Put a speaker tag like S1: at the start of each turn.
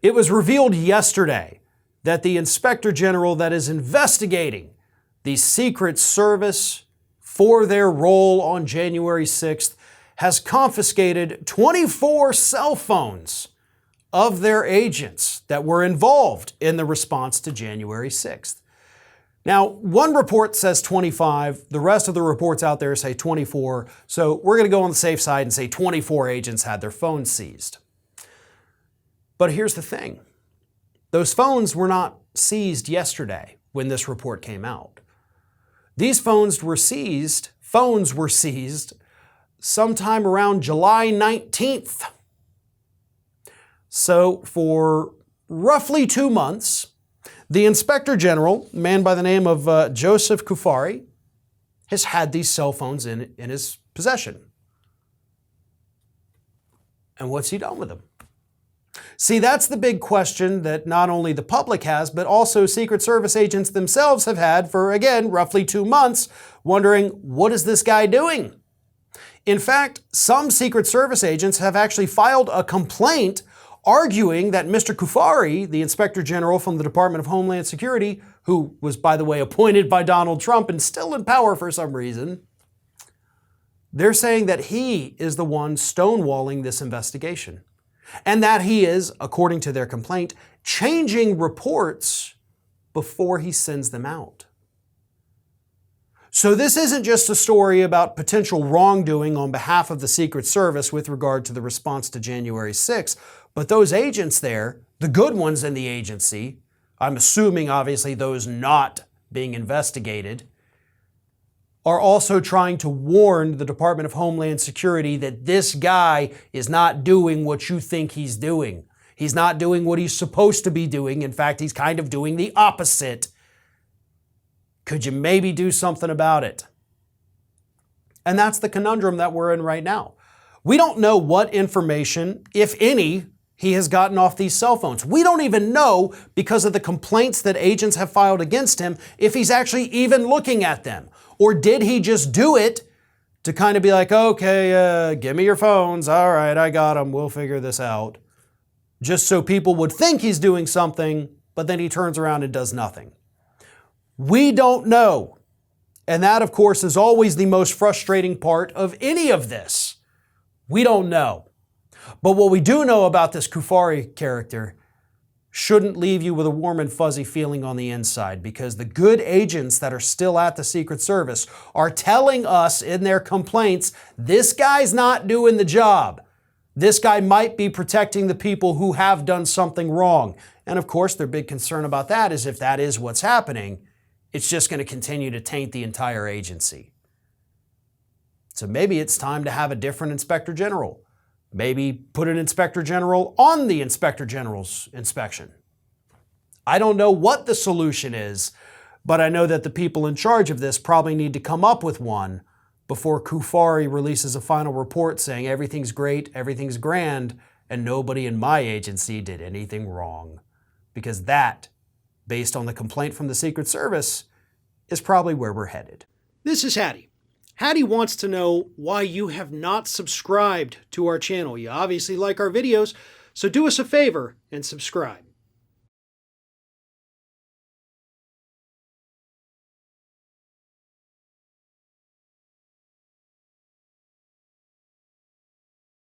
S1: It was revealed yesterday that the Inspector General that is investigating the Secret Service for their role on January 6th has confiscated 24 cell phones of their agents that were involved in the response to January 6th. Now, one report says 25, the rest of the reports out there say 24, so we're going to go on the safe side and say 24 agents had their phones seized. But here's the thing. Those phones were not seized yesterday when this report came out. These phones were seized sometime around July 19th. So for roughly 2 months, the Inspector General, a man by the name of Joseph Cuffari, has had these cell phones in his possession. And what's he done with them? See, that's the big question that not only the public has, but also Secret Service agents themselves have had for, again, roughly 2 months, wondering, what is this guy doing? In fact, some Secret Service agents have actually filed a complaint arguing that Mr. Cuffari, the Inspector General from the Department of Homeland Security, who was, by the way, appointed by Donald Trump and still in power for some reason, they're saying that he is the one stonewalling this investigation. And that he is, according to their complaint, changing reports before he sends them out. So this isn't just a story about potential wrongdoing on behalf of the Secret Service with regard to the response to January 6th, but those agents there, the good ones in the agency, I'm assuming obviously those not being investigated, are also trying to warn the Department of Homeland Security that this guy is not doing what you think he's doing. He's not doing what he's supposed to be doing. In fact, he's kind of doing the opposite. Could you maybe do something about it? And that's the conundrum that we're in right now. We don't know what information, if any, he has gotten off these cell phones. We don't even know, because of the complaints that agents have filed against him, if he's actually even looking at them. Or did he just do it to kind of be like, okay, give me your phones. All right, I got them. We'll figure this out. Just so people would think he's doing something, but then he turns around and does nothing. We don't know. And that, of course, is always the most frustrating part of any of this. We don't know. But what we do know about this Cuffari character shouldn't leave you with a warm and fuzzy feeling on the inside, because the good agents that are still at the Secret Service are telling us in their complaints, this guy's not doing the job. This guy might be protecting the people who have done something wrong. And of course, their big concern about that is if that is what's happening, it's just going to continue to taint the entire agency. So maybe it's time to have a different Inspector General. Maybe put an Inspector General on the Inspector General's inspection. I don't know what the solution is, but I know that the people in charge of this probably need to come up with one before Cuffari releases a final report saying everything's great, everything's grand, and nobody in my agency did anything wrong. Because that, based on the complaint from the Secret Service, is probably where we're headed. This is Hattie. Hattie wants to know why you have not subscribed to our channel. You obviously like our videos, so do us a favor and subscribe.